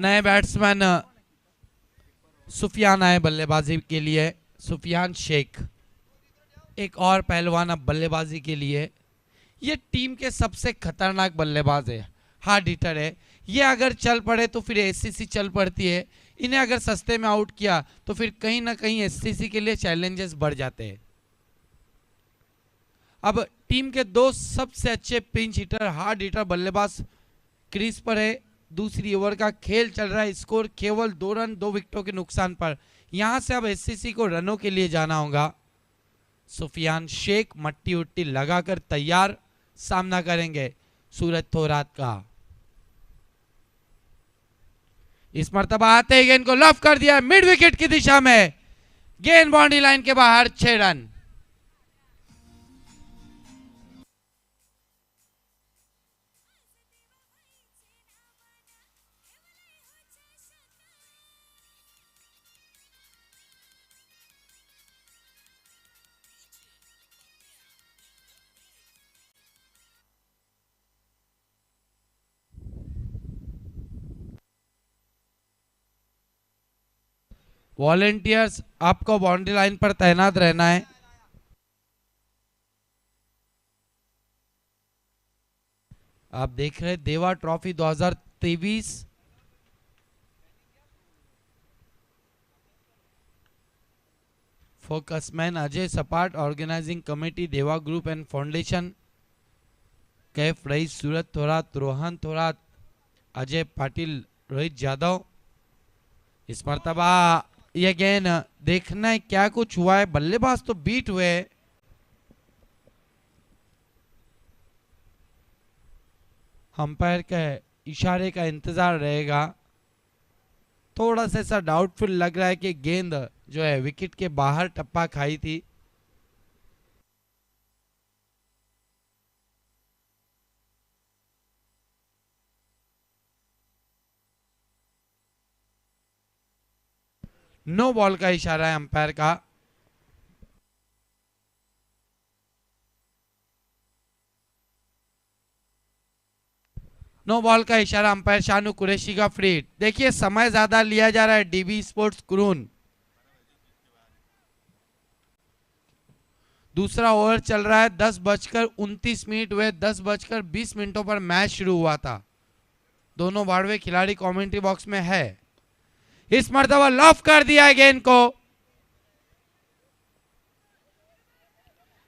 नए बैट्समैन सुफियान आए बल्लेबाजी के लिए। सुफियान शेख एक और पहलवान अब बल्लेबाजी के लिए। ये टीम के सबसे खतरनाक बल्लेबाज है, हार्ड हिटर है। ये अगर चल पड़े तो फिर एससीसी चल पड़ती है। इन्हें अगर सस्ते में आउट किया तो फिर कहीं ना कहीं एससीसी के लिए चैलेंजेस बढ़ जाते हैं। अब टीम के दो सबसे अच्छे पिंच हिटर, हार्ड हिटर बल्लेबाज क्रीज पर है। दूसरी ओवर का खेल चल रहा है, स्कोर केवल 2 रन 2 विकेटों के नुकसान पर। यहां से अब एससीसी को रनों के लिए जाना होगा। सुफियान शेख मट्टी उट्टी लगाकर तैयार, सामना करेंगे सूरज थोरात का। इस मर्तबा आते ही गेंद को लफ कर दिया मिड विकेट की दिशा में। गेंद बाउंड्री लाइन के बाहर, 6 रन। वॉलेंटियर्स आपको बाउंड्री लाइन पर तैनात रहना है। आप देख रहे देवा ट्रॉफी 2023। फोकसमैन अजय सपाट, ऑर्गेनाइजिंग कमेटी देवा group and foundation. Kaif rice, सूरज थोरात, रोहन थोरात, अजय पाटिल, रोहित यादव। इस मर्तबा ये गेंद देखना है क्या कुछ हुआ है। बल्लेबाज तो बीट हुए, अंपायर के इशारे का इंतजार रहेगा। थोड़ा सा ऐसा डाउटफुल लग रहा है कि गेंद जो है विकेट के बाहर टप्पा खाई थी। नो बॉल का इशारा है अंपायर का। नो बॉल का इशारा अंपायर शानू कुरैशी का फ्री। देखिए समय ज्यादा लिया जा रहा है डीबी स्पोर्ट्स क्रून। दूसरा ओवर चल रहा है, 10:29 हुए। 10:20 पर मैच शुरू हुआ था। दोनों बाड़वे खिलाड़ी कमेंट्री बॉक्स में है। इस मर्तबा लॉफ कर दिया है गेंद को।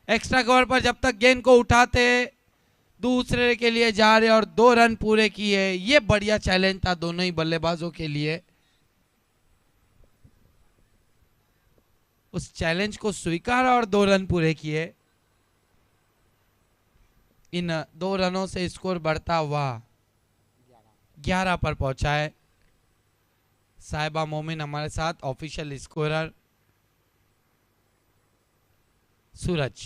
एक्स्ट्रा कवर पर जब तक गेंद को उठाते दूसरे के लिए जा रहे और 2 रन पूरे किए। ये बढ़िया चैलेंज था दोनों ही बल्लेबाजों के लिए। उस चैलेंज को स्वीकारा और 2 रन पूरे किए। इन 2 रनों से स्कोर बढ़ता हुआ 11 पर पहुंचा है। साहिबा मोमिन हमारे साथ, ऑफिशियल स्कोरर सूरज।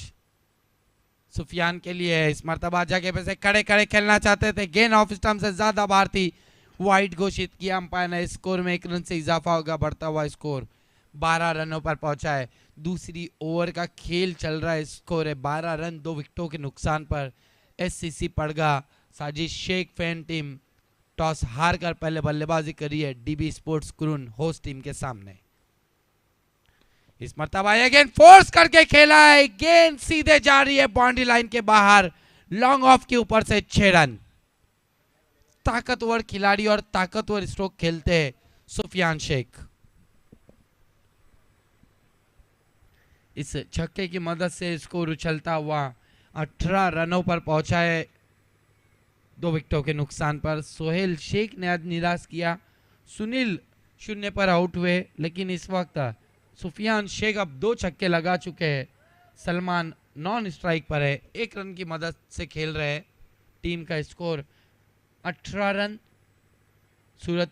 सुफियान के लिए इस मर्तबा जगह पे से खड़े खड़े खेलना चाहते थे, गेंद ऑफ स्टंप से ज्यादा बाहर थी, वाइड घोषित किया अंपायर ने। स्कोर में 1 रन से इजाफा होगा, बढ़ता हुआ स्कोर 12 रनों पर पहुंचा है। दूसरी ओवर का खेल चल रहा है, स्कोर है 12 रन 2 विकेटों के नुकसान पर। एससीसी पड़गा साजिश शेख फैन टीम टॉस हार कर पहले बल्लेबाजी करी है dB sports croon host team के सामने। इस मर्तबा ये गेंद फोर्स करके खेला है, गेंद सीधे जा रही है बाउंड्री लाइन के बाहर, लॉन्ग ऑफ के ऊपर से 6 रन। ताकतवर खिलाड़ी और ताकतवर स्ट्रोक खेलते हैं सुफियान शेख। इस छक्के की मदद से स्कोर उछलता हुआ 18 रनों पर पहुंचा है 2 विकेटों के नुकसान पर। सोहेल शेख ने आज निराश किया। सुनील 0 पर आउट हुए, लेकिन इस वक्त सुफियान शेख अब 2 छक्के लगा चुके हैं। सलमान नॉन स्ट्राइक पर है, 1 रन की मदद से खेल रहे हैं। टीम का स्कोर 18 रन। सूरज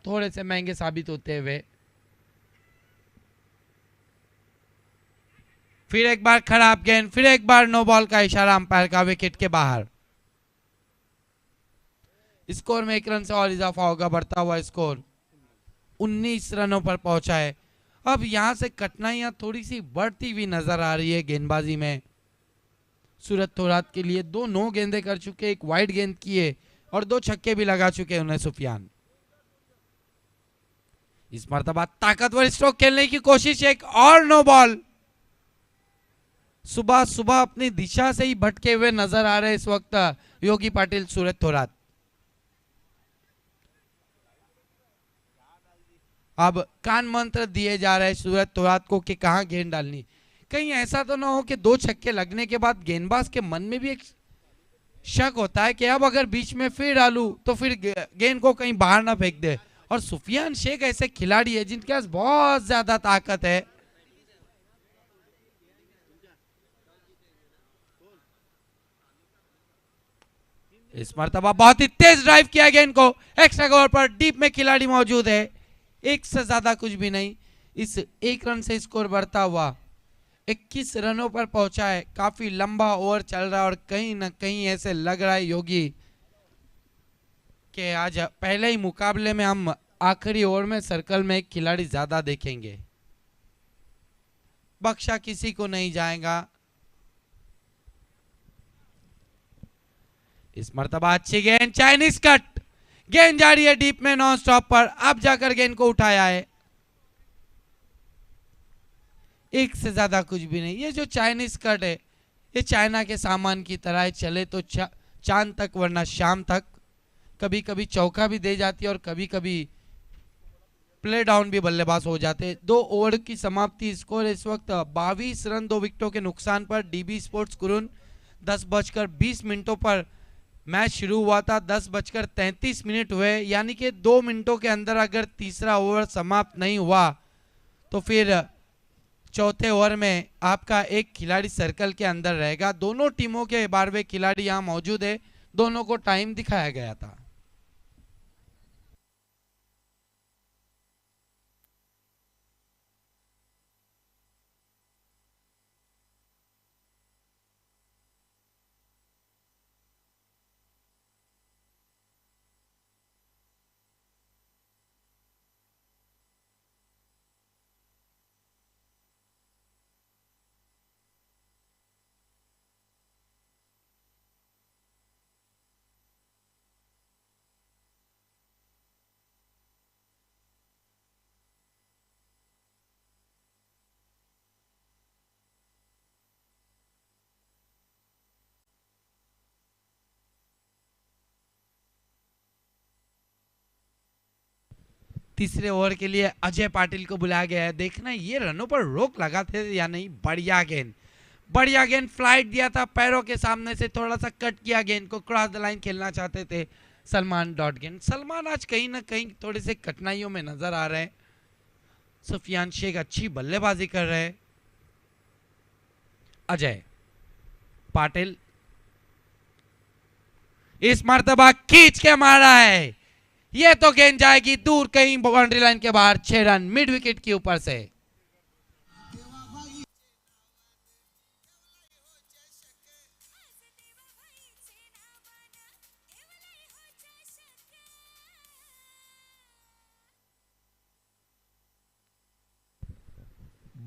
थोड़े से महंगे साबित होते हुए फिर एक बार खराब गेंद, फिर एक बार नो बॉल का इशारा अंपायर का, विकेट के बाहर। स्कोर में 1 रन से और इजाफा होगा, बढ़ता हुआ स्कोर 19 रनों पर पहुंचा है। अब यहां से कठिनाइयां थोड़ी सी बढ़ती हुई नजर आ रही है गेंदबाजी में। सूरज थोरात के लिए 2 नो गेंदे कर चुके, 1 वाइड गेंद किए और 2 छक्के भी लगा चुके उन्हें सुफियान। इस मर्तबा ताकतवर स्ट्रोक खेलने की कोशिश, एक और नो बॉल। सुबह सुबह अपनी दिशा से ही भटके हुए नजर आ रहे इस वक्त योगी पाटिल सूरज थोरात। अब कान मंत्र दिए जा रहे हैं सूरज थोरात को कि कहां गेंद डालनी। कहीं ऐसा तो ना हो कि 2 छक्के लगने के बाद गेंदबाज के मन में भी एक शक होता है कि अब अगर बीच में फिर डालूं तो फिर गेंद को कहीं बाहर ना फेंक दे। और सुफियान शेख ऐसे खिलाड़ी है जिनके पास बहुत ज्यादा ताकत है। इस मर्तबा बहुत ही तेज ड्राइव किया गेंद को, एक्स्ट्रा कवर पर डीप में खिलाड़ी मौजूद है। एक से ज्यादा कुछ भी नहीं। इस 1 रन से स्कोर बढ़ता हुआ 21 रनों पर पहुंचा है। काफी लंबा ओवर चल रहा है और कहीं ना कहीं ऐसे लग रहा है योगी कि आज पहले ही मुकाबले में हम आखिरी ओवर में सर्कल में एक खिलाड़ी ज्यादा देखेंगे। बख्शा किसी को नहीं जाएगा। इस मर्तबा अच्छी गेंद, चाइनीज कट, गेंद जा रही है डीप में नॉन स्टॉप पर। अब जाकर गेंद को उठाया है। एक से ज्यादा कुछ भी नहीं। ये जो चाइनीज कट है ये चाइना के सामान की तरह है, चले तो चांद तक वरना शाम तक। कभी कभी चौका भी दे जाती है और कभी कभी प्ले डाउन भी बल्लेबाज हो जाते हैं। 2 ओवर की समाप्ति, स्कोर इस वक्त 22 रन 2 विकेटों के नुकसान पर। डीबी स्पोर्ट्स कुरुन 10:20 पर मैच शुरू हुआ था। 10:33 हुए, यानी कि 2 मिनटों के अंदर अगर तीसरा ओवर समाप्त नहीं हुआ तो फिर चौथे ओवर में आपका एक खिलाड़ी सर्कल के अंदर रहेगा। दोनों टीमों के 12वें खिलाड़ी यहां मौजूद है। दोनों को टाइम दिखाया गया था। तीसरे ओवर के लिए अजय पाटिल को बुलाया गया है। देखना ये रनों पर रोक लगाते थे या नहीं। बढ़िया गेंद, बढ़िया गेंद, फ्लाइट दिया था पैरों के सामने से, थोड़ा सा कट किया गेंद को, क्रॉस द लाइन खेलना चाहते थे सलमान डॉट गेंद। सलमान आज कहीं ना कहीं थोड़े से कठिनाइयों में नजर आ रहे हैं। सुफियान शेख अच्छी बल्लेबाजी कर रहे हैं। अजय पाटिल इस मर्तबा खींच के मारा है। ये तो गेंद जाएगी दूर कहीं बाउंड्री लाइन के बाहर। 6 रन मिड विकेट के ऊपर से।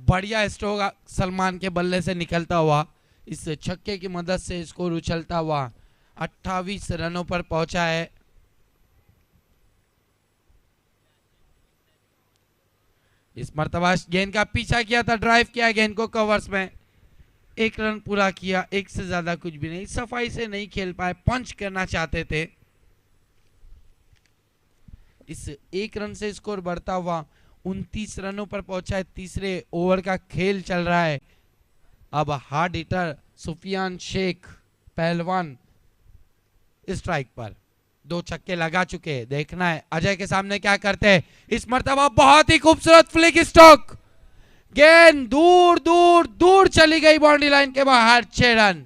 बढ़िया स्ट्रोक सलमान के बल्ले से निकलता हुआ। इस छक्के की मदद से स्कोर उछलता हुआ 28 रनों पर पहुंचा है। इस मर्तबा गेंद का पीछा किया था, ड्राइव किया गेंद को कवर्स में। 1 रन पूरा किया, एक से ज्यादा कुछ भी नहीं। सफाई से नहीं खेल पाए, पंच करना चाहते थे। इस 1 रन से स्कोर बढ़ता हुआ 29 रनों पर पहुंचा है। तीसरे ओवर का खेल चल रहा है। अब हार्ड हिटर सुफियान शेख पहलवान स्ट्राइक पर 2 छक्के लगा चुके हैं। देखना है अजय के सामने क्या करते हैं। इस मर्तबा बहुत ही खूबसूरत फ्लिक स्ट्रोक, गेंद दूर दूर दूर चली गई बाउंड्री लाइन के बाहर। 6 रन।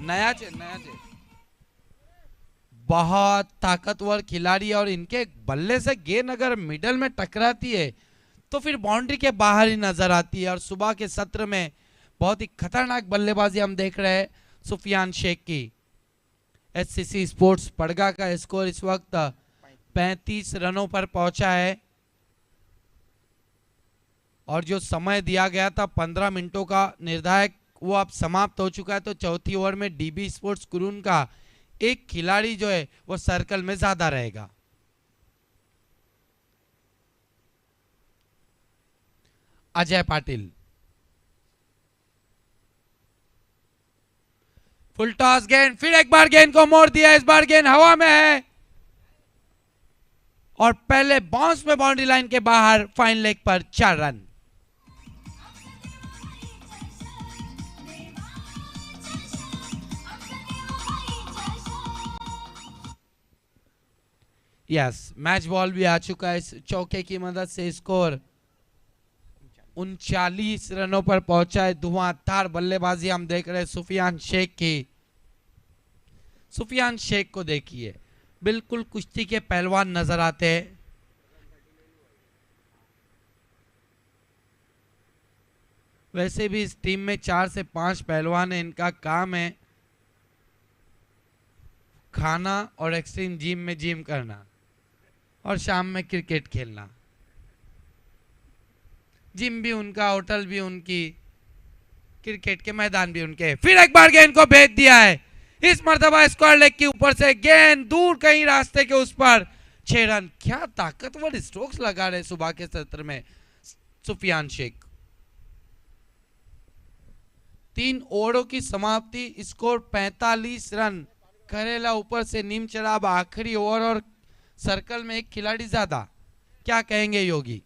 नया बहुत ताकतवर खिलाड़ी और इनके बल्ले से गेंद अगर मिडल में टकराती है तो फिर बाउंड्री के बाहर ही नजर आती है। और सुबह के सत्र में बहुत ही खतरनाक बल्लेबाजी हम देख रहे हैं सुफियान शेख की। एचसीसी स्पोर्ट्स पड़गा का स्कोर इस वक्त 35 रनों पर पहुंचा है और जो समय दिया गया था 15 मिनटों का निर्धारक वो अब समाप्त हो चुका है। तो चौथी ओवर में डीबी स्पोर्ट्स कुरून का एक खिलाड़ी जो है वो सर्कल में ज्यादा रहेगा। अजय पाटिल, फुल टॉस गेंद, फिर एक बार गेंद को मोड़ दिया, इस बार गेंद हवा में है और पहले बाउंस में बाउंड्री लाइन के बाहर, फाइन लेग पर 4 रन। यस, मैच बॉल भी आ चुका है। इस चौके की मदद से स्कोर 39 रनों पर पहुंचा है। धुआंधार बल्लेबाजी हम देख रहे हैं सुफियान शेख की। सुफियान शेख को देखिए, बिल्कुल कुश्ती के पहलवान नजर आते हैं। वैसे भी इस टीम में 4 से 5 पहलवान हैं। इनका काम है खाना और एक्सट्रीम जिम में जिम करना और शाम में क्रिकेट खेलना। जिम भी उनका, होटल भी उनकी, क्रिकेट के मैदान भी उनके। फिर एक बार गेंद को भेज दिया है, इस मर्तबा स्क्वायर लेग के ऊपर से गेंद दूर कहीं रास्ते के उस पर, 6 रन। क्या ताकतवर स्ट्रोक्स लगा रहे सुबह के सत्र में सुफियान शेख। 3 ओवरों की समाप्ति, स्कोर 45 रन। करेला ऊपर से नीम चढ़ा। अब आखिरी ओवर और सर्कल में एक खिलाड़ी ज्यादा। क्या कहेंगे योगी?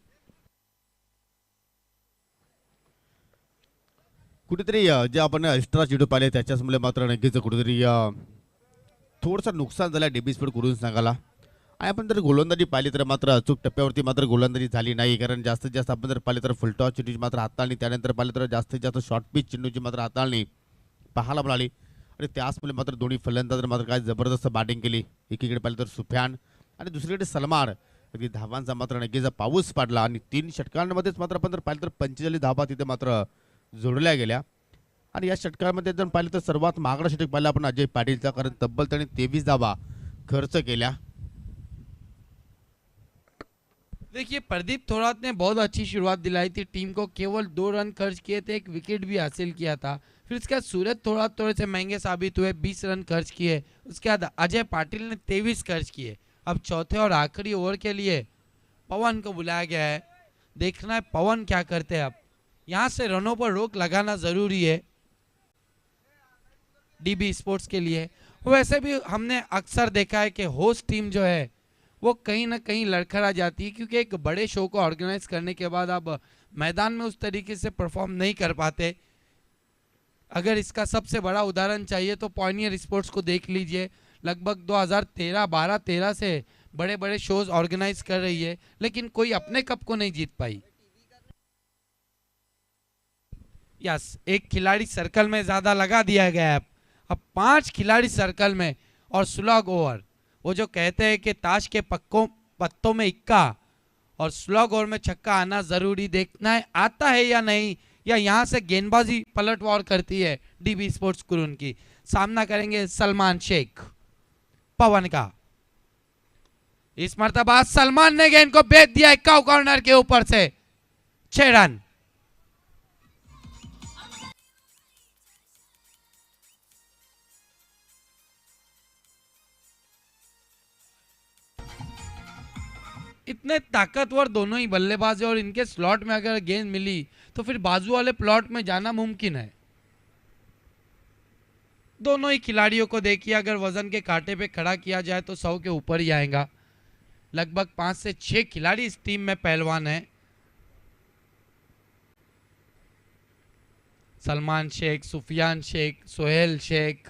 कुठेतरी जे आपण एक्स्ट्रा चेंडू पाहिले त्याच्यामुळे मात्र नक्कीच कुठेतरी थोडंसं नुकसान झालं डीबी स्पोर्ट कुरून सांगायला. आणि आपण जर गोलंदाजी पाहिली तर मात्र अचूक टप्प्यावरती मात्र गोलंदाजी झाली नाही. कारण जास्तीत जास्त आपण जर पाहिले तर फुलटॉस चेंडूची मात्र हाताळणी, त्यानंतर पाहिले तर जास्तीत जास्त शॉर्ट पिच चेंडूची मात्र हाताळणी पाहायला मिळाली. आणि त्याचमुळे मात्र दोन्ही फलंदाज मात्र काय जबरदस्त बॅटिंग केली. एकीकडे पाहिलं तर सुफियान आणि दुसरीकडे सलमान. अगदी धावांचा मात्र नक्कीच पाऊस पडला आणि 3 षटकांमध्येच मात्र आपण जर पाहिलं तर 45 धावा तिथे मात्र जोडल्या गेल्या. आणि या षटकामध्ये जर पाहिलं तर सर्वात महागडा षटक पाहिलं आपण अजय पाटीलचा. कारण तब्बल त्याने 23 धावा खर्च केल्या. देखिए, प्रदीप थोरात ने बहुत अच्छी शुरुआत दिलाई थी टीम को। केवल 2 रन खर्च किए थे, एक विकेट भी हासिल किया था। फिर उसके बाद सूरज थोरात थोड़े से महंगे साबित हुए, 20 रन खर्च किए। उसके बाद अजय पाटिल ने 23 खर्च किए। अब चौथे और आखिरी ओवर के लिए पवन को बुलाया गया है। देखना है पवन क्या करते हैं। अब यहाँ से रनों पर रोक लगाना जरूरी है डीबी स्पोर्ट्स के लिए। वैसे भी हमने अक्सर देखा है कि होस्ट टीम जो है वो कहीं ना कहीं लड़खड़ा जाती है, क्योंकि एक बड़े शो को ऑर्गेनाइज करने के बाद आप मैदान में उस तरीके से परफॉर्म नहीं कर पाते। अगर इसका सबसे बड़ा उदाहरण चाहिए तो पॉइनियर स्पोर्ट्स को देख लीजिए। लगभग 2013 से बड़े बड़े शोज ऑर्गेनाइज कर रही है, लेकिन कोई अपने कप को नहीं जीत पाई। यस, एक खिलाड़ी सर्कल में ज्यादा लगा दिया गया है। अब 5 खिलाड़ी सर्कल में और स्लॉग ओवर। वो जो कहते हैं कि ताश के पत्तों में इक्का और स्लॉग ओवर में छक्का आना जरूरी। देखना है आता है या नहीं, या यहाँ से गेंदबाजी पलटवार करती है डीबी स्पोर्ट्स कुरून की। सामना करेंगे सलमान शेख पवन का। इस मर्तबा सलमान ने गेंद को भेज दिया इक्का कॉर्नर के ऊपर से, 6 रन। इतने ताकतवर दोनों ही बल्लेबाज है और इनके स्लॉट में अगर गेंद मिली तो फिर बाजू वाले प्लॉट में जाना मुमकिन है। दोनों ही खिलाड़ियों को देखिए, अगर वजन के कांटे पे खड़ा किया जाए तो 100 के ऊपर ही आएगा। लगभग 5 से 6 खिलाड़ी इस टीम में पहलवान हैं। सलमान शेख, सुफियान शेख, सोहेल शेख।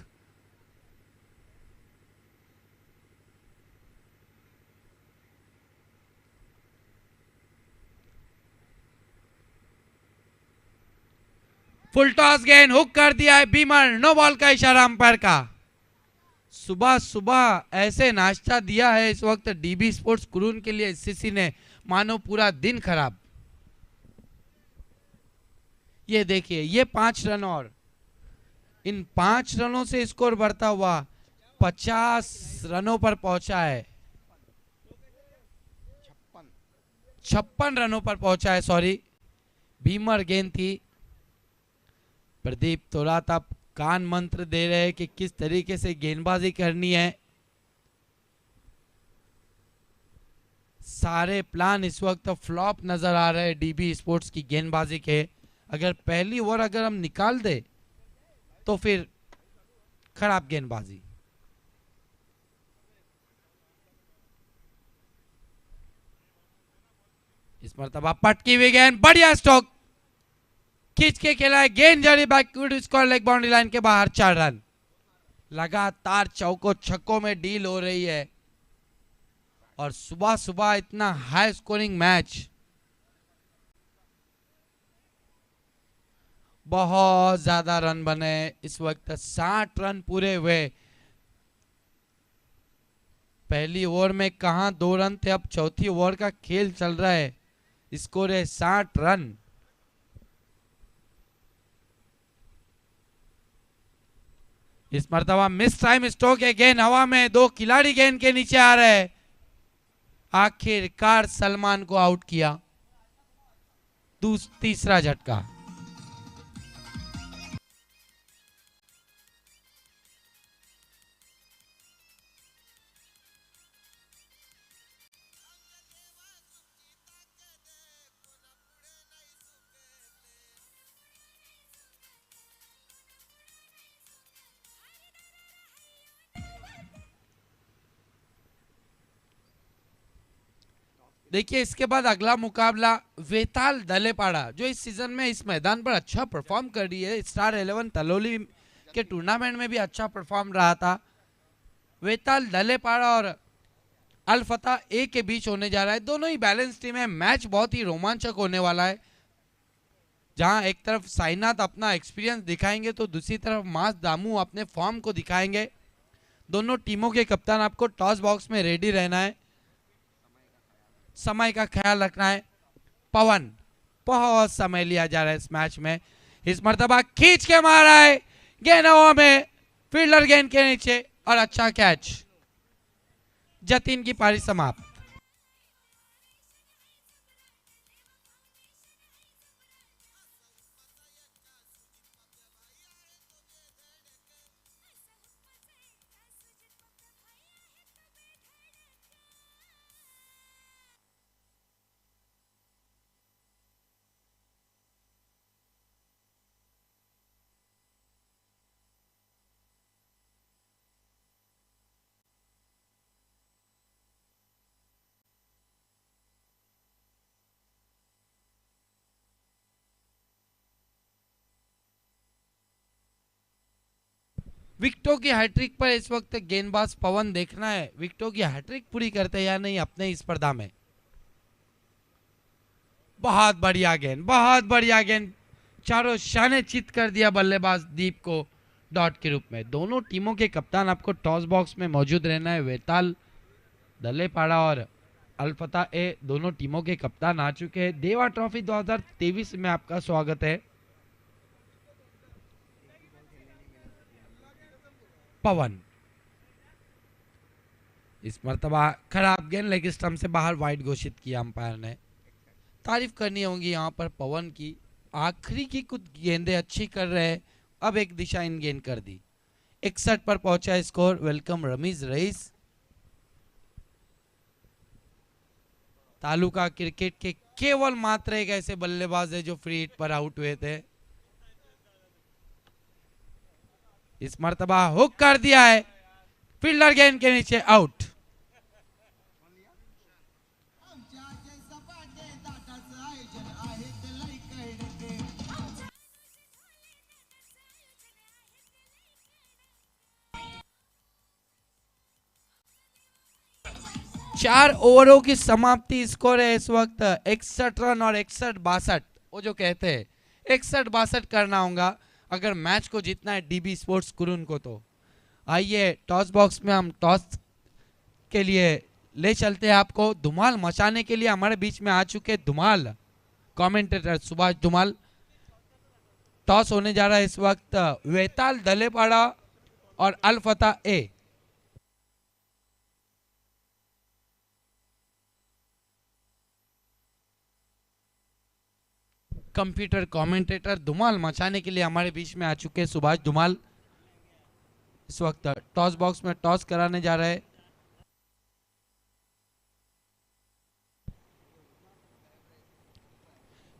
फुल टॉस गेंद हुक कर दिया है बीमर। नो बॉल का इशारा अंपायर का। सुबह सुबह ऐसे नाश्ता दिया है इस वक्त डीबी स्पोर्ट्स कुरून के लिए एससीसी ने, मानो पूरा दिन खराब। ये देखिए, ये 5 रन और इन 5 रनों से स्कोर बढ़ता हुआ 50 रनों पर पहुंचा है। 56 रनों पर पहुंचा है। सॉरी, बीमर गेंद थी। प्रदीप तोरात आप कान मंत्र दे रहे हैं कि किस तरीके से गेंदबाजी करनी है। सारे प्लान इस वक्त फ्लॉप नजर आ रहे हैं डीबी स्पोर्ट्स की गेंदबाजी के। अगर पहली ओवर अगर हम निकाल दे तो फिर खराब गेंदबाजी। इस मरतबा पटकी हुई गेंद, बढ़िया स्ट्रोक, खींच के खेला है, गेंद जा रही backward score leg boundary line के बाहर। 4 रन। लगातार चौकों छक्कों में डील हो रही है और सुबह सुबह इतना हाई स्कोरिंग मैच, बहुत ज्यादा रन बने इस वक्त। 60 रन पूरे हुए। पहली ओवर में कहां 2 रन थे, अब चौथी ओवर का खेल चल रहा है। स्कोर है 60 रन। इस मरतबा मिस टाइम स्ट्रोक है, गेंद हवा में, 2 खिलाड़ी गेंद के नीचे आ रहे हैं। आखिरकार सलमान को आउट किया। तीसरा झटका। देखिए इसके बाद अगला मुकाबला वेताल दलेपाड़ा, जो इस सीजन में इस मैदान पर अच्छा परफॉर्म कर रही है। स्टार 11 तलोली के टूर्नामेंट में भी अच्छा परफॉर्म रहा था। वेताल दलेपाड़ा और अल फतह ए के बीच होने जा रहा है। दोनों ही बैलेंस टीम है। मैच बहुत ही रोमांचक होने वाला है, जहां एक तरफ साईनाथ अपना एक्सपीरियंस दिखाएंगे तो दूसरी तरफ मास दामू अपने फॉर्म को दिखाएंगे। दोनों टीमों के कप्तान आपको टॉस बॉक्स में रेडी रहना है, समय का ख्याल रखना है। पवन, बहुत समय लिया जा रहा है इस मैच में। इस मर्तबा खींच के मारा है, गेंद हवा में, फील्डर गेंद के नीचे और अच्छा कैच। जतिन की पारी समाप्त। विकेटों की हैट्रिक पर इस वक्त गेंदबाज पवन देखना है, विकेटों की हैट्रिक पूरी करते या नहीं अपने इस स्पर्धा में। बहुत बढ़िया गेंद, बहुत बढ़िया गेंद, चारों शाने चित कर दिया बल्लेबाज दीप को डॉट के रूप में। दोनों टीमों के कप्तान आपको टॉस बॉक्स में मौजूद रहना है। वेताल दलेपाड़ा और अल फतह ए दोनों टीमों के कप्तान आ चुके हैं। देवा ट्रॉफी 2023 में आपका स्वागत है। पवन, इस मर्तबा खराब गेंद, लेग स्टंप से बाहर, वाइड घोषित किया अंपायर ने। तारीफ करनी होगी यहाँ पर पवन की, आखिरी की कुछ गेंदें अच्छी कर रहे हैं, अब एक दिशा इन गेंद कर दी। 61 पर पहुंचा score. Welcome Ramiz rice. Taluka cricket के केवल मात्र एक ऐसे बल्लेबाज है जो फ्री हिट पर आउट हुए थे। इस मर्तबा हुक कर दिया है, फील्डर गेंद के नीचे, आउट। चार ओवरों की समाप्ति, स्कोर है इस वक्त 61 रन और 61-62। वो जो कहते हैं 61-62 करना होगा अगर मैच को जीतना है डीबी स्पोर्ट्स कुरुन को। तो आइए टॉस बॉक्स में हम टॉस के लिए ले चलते हैं आपको। धुमाल मचाने के लिए हमारे बीच में आ चुके धुमाल कमेंटेटर सुभाष धुमाल। टॉस होने जा रहा है इस वक्त वेताल दलेपाड़ा और अल फतह ए। कंप्यूटर कमेंटेटर धुमाल मचाने के लिए हमारे बीच में आ चुके हैं सुभाष धुमाल। इस वक्त टॉस बॉक्स में टॉस कराने जा रहे हैं।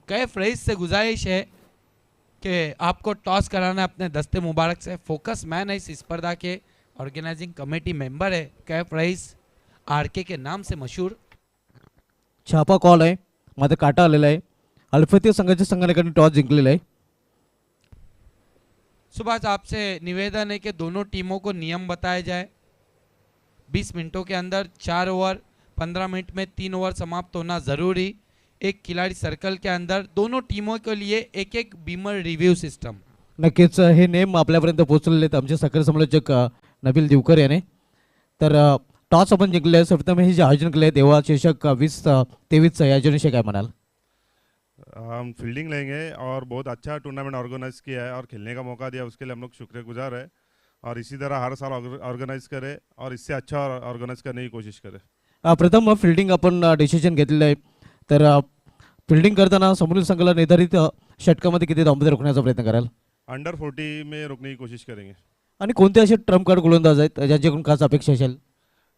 कैफ रईस से गुजारिश है कि आपको टॉस कराना है अपने दस्ते मुबारक से। फोकस मैन है इस स्पर्धा के, ऑर्गेनाइजिंग कमेटी मेंबर है कैफ रईस, आरके के नाम से मशहूर। छापा कॉल आहे, मात्र काटा आलेला आहे। अल्फातीय संघाच्या संघाने टॉस जिंकलेला आहे। सुभाष आपसे निवेदन है कि दोनों टीमों को नियम बताए जाए। 20 मिनटों के अंदर 4 ओवर, 15 मिनट में 3 ओवर समाप्त होना जरूरी। एक खिलाड़ी सर्कल के अंदर, दोनों टीमों के लिए एक एक बीमर रिव्यू सिस्टम। नक्कीच हे नेम आपल्यापर्यंत पोहोचलेले आहेत आमचे सक्रिय समालोचक नबील दिवकर याने। तर टॉस आपण जिंकले आहे। सर्वप्रथम हे जे आयोजन केले आहे देवा शीर्षक 20-23 आयोजनाविषयी काय म्हणाल? हम फील्डिंग लेंगे और बहुत अच्छा टूर्नामेंट ऑर्गेनाइज किया है और खेलने का मौका दिया, उसके लिए हम लोग शुक्रगुजार है। और इसी तरह हर साल ऑर्गेनाइज करें और इससे अच्छा ऑर्गेनाइज करने की कोशिश करें। प्रथम फिल्डिंग आपण डिसिजन घेतलेलं आहे। तर फिल्डिंग करताना समोरील संघाला निर्धारित षटकामध्ये किती धावमध्ये रोखण्याचा प्रयत्न कराल? अंडर 40 में रोकने की कोशिश करेंगे। आणि कोणते असे ट्रम्प कार्ड गोलंदाज आहेत ज्यांच्याकडून खास अपेक्षा असेल?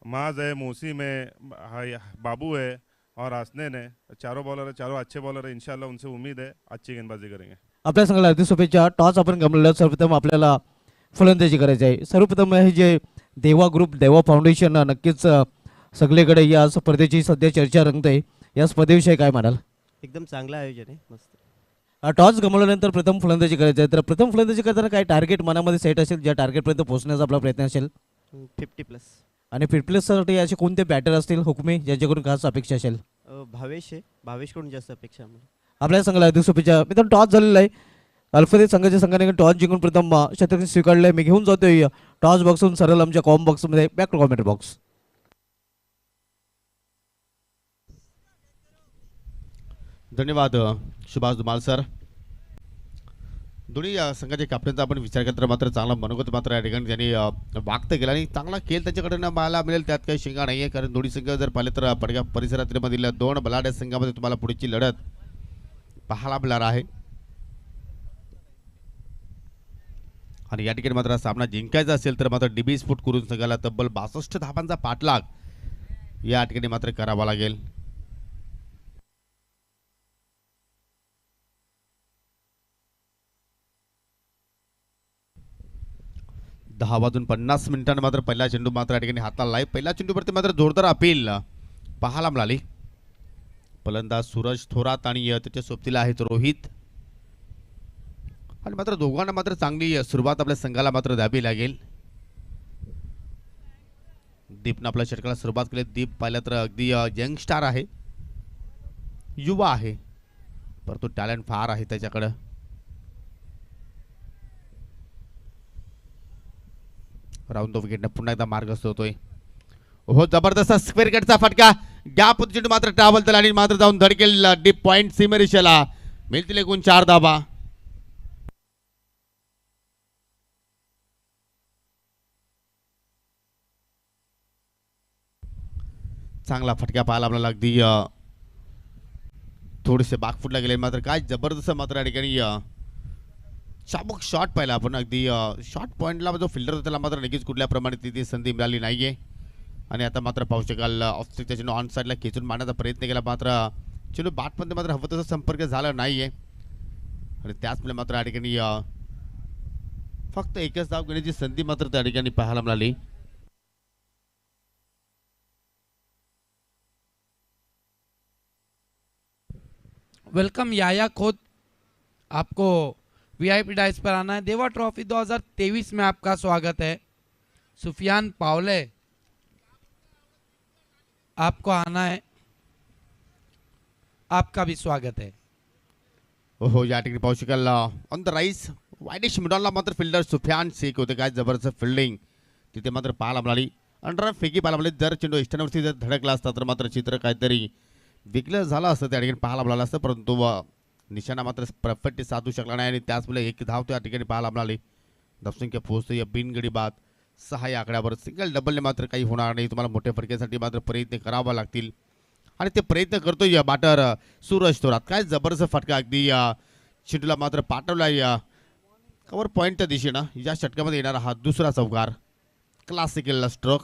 माज है, मोसीम है, बाबू है और हसनैन है। चारों बॉलर है, चारों अच्छे बॉलर है। इंशाल्लाह उनसे उम्मीद है अच्छी गेंदबाजी करेंगे। आपल्या संघाला अगदी शुभेच्छा। टॉस आपण गमावलेला, सर्वप्रथम आपल्याला फलंदाजी करायची आहे। सर्वप्रथम हे जे देवा ग्रुप, देवा फाउंडेशन नक्कीच सगळीकडे या स्पर्धेची सध्या चर्चा रंगते। या स्पर्धेविषयी काय म्हणाल? एकदम चांगलं आयोजन आहे, मस्त। टॉस गमावल्यानंतर प्रथम फलंदाजी करायची आहे। तर प्रथम फलंदाजी करताना काय टार्गेट मनामध्ये सेट असेल, ज्या टार्गेटपर्यंत पोहोचण्याचा आपला प्रयत्न असेल? 50+। आणि फिटप्लेससाठी असे कोणते बॅटर असतील हुकमी ज्यांच्याकडून खास अपेक्षा असेल? भावेश आहे, भावेशकडून जास्त अपेक्षा आम्हाला। आपल्या संघाला अगदी शुभेच्छा। मित्रांनो टॉस झालेला आहे। अल्फातीय संघाच्या संघाने टॉस जिंकून प्रथम शतक स्वीकारले आहे। मी घेऊन जातोय टॉस बॉक्सहून सरळ आमच्या कॉम बॉक्समध्ये बॅक टू कॉमेंट बॉक्स। धन्यवाद सुभाष धुमाल सर। दोन्ही संघाच्या कॅप्टनचा आपण विचार केला तर मात्र चांगला मनोगत मात्र या ठिकाणी त्यांनी व्यक्त केला आणि चांगला खेळ त्यांच्याकडनं पाहायला मिळेल, त्यात काही शंका नाही आहे। कारण दोन्ही संघ जर पाहिले तर पडग्या परिसरातील 2 बलाढ्य संघामध्ये तुम्हाला पुढची लढत पाहायला मिळणार आहे। आणि या ठिकाणी मात्र सामना जिंकायचा असेल तर मात्र डीबी स्फोट करून संघाला तब्बल 62 धावांचा पाठलाग या ठिकाणी मात्र करावा लागेल। दहा वाजून 50 मिनिटांनी मात्र पहिला चेंडू मात्र या ठिकाणी हाताला लाईव्ह। पहिल्या चेंडूवरती मात्र जोरदार अपील पाहायला मिळाली। फलंदाज सूरज थोरात आणि त्याच्या सोबतीला आहेत रोहित। आणि मात्र दोघांना मात्र चांगली सुरुवात आपल्या संघाला मात्र द्यावी लागेल। दीपनं आपल्या षटकाला सुरुवात केली। दीप पाहिलं तर अगदी यंगस्टार आहे, युवा आहे, परंतु टॅलेंट फार आहे त्याच्याकडे। राऊंड ऑफ विकेटने पुन्हा एकदा मार्ग होतोय। हो जबरदस्त स्क्वेअर कटचा फटका, गॅप चेंडू मात्र ट्रॅव्हल झाला आणि मात्र जाऊन धडकेल डीप पॉइंट सीमेरेषेला, मिळतील एकूण 4 धावा। चांगला फटका पाहायला आपल्याला, अगदी थोडेसे बागफुटला गेले, मात्र काय जबरदस्त मात्र या ठिकाणी चाबूक शॉट पाहिला आपण। अगदी शॉट पॉईंटला जो फिल्डर होता त्याला मात्र नक्कीच कुठल्या प्रमाणे ती संधी मिळाली नाहीये। आणि आता मात्र पाहू शकाल ऑफ स्टिकच्या चेंडू ऑन साईडला खेचून मारण्याचा प्रयत्न केला, मात्र चेंडू बॅटमध्ये मात्र हवं तसा संपर्क झाला नाहीये। आणि त्याचमुळे मात्र या ठिकाणी फक्त एकच धाव घेण्याची संधी मात्र त्या ठिकाणी पाहायला मिळाली। वेलकम याया खोत, आपको वीआईपी डाइस पर आना है। देवा ट्रॉफी 2023 में आपका स्वागत है। सुफियान पावले, आपको आना है, आपका भी स्वागत है। हो या ठिकाणी पाहू शकाल ऑन द राईस वाईडिश मिडॉनला मात्र फिल्डर सुफियान शेख होते। काय जबरदस्त फिल्डिंग तिथे मात्र पाहायला मिळाली। अंडर फेकी पाहायला मिळाली। जर चेंडू इष्टांवरती जर धडकला असता तर मात्र चित्र काहीतरी विकलं झालं असतं, त्या ठिकाणी पाहायला मिळालं असतं, परंतु निशाणा मात्र परफेक्ट साधू शकला नाही आणि त्याचमुळे एक धाव त्या ठिकाणी पाहायला मिळाली। धावसंख्या पोहोचते या बिनगडी बाद 6 या आकड्यावर। सिंगल डबलने मात्र काही होणार नाही, तुम्हाला मोठ्या फटक्यासाठी मात्र प्रयत्न करावा लागतील। आणि ते प्रयत्न करतोय बॅटर सूरज थोरात. काय जबरदस्त फटका अगदी चेंडूला मात्र पाठवला कव्हर पॉईंटच्या दिशेनं. या षटकामध्ये येणारा हा दुसरा चौकार. Classical stroke.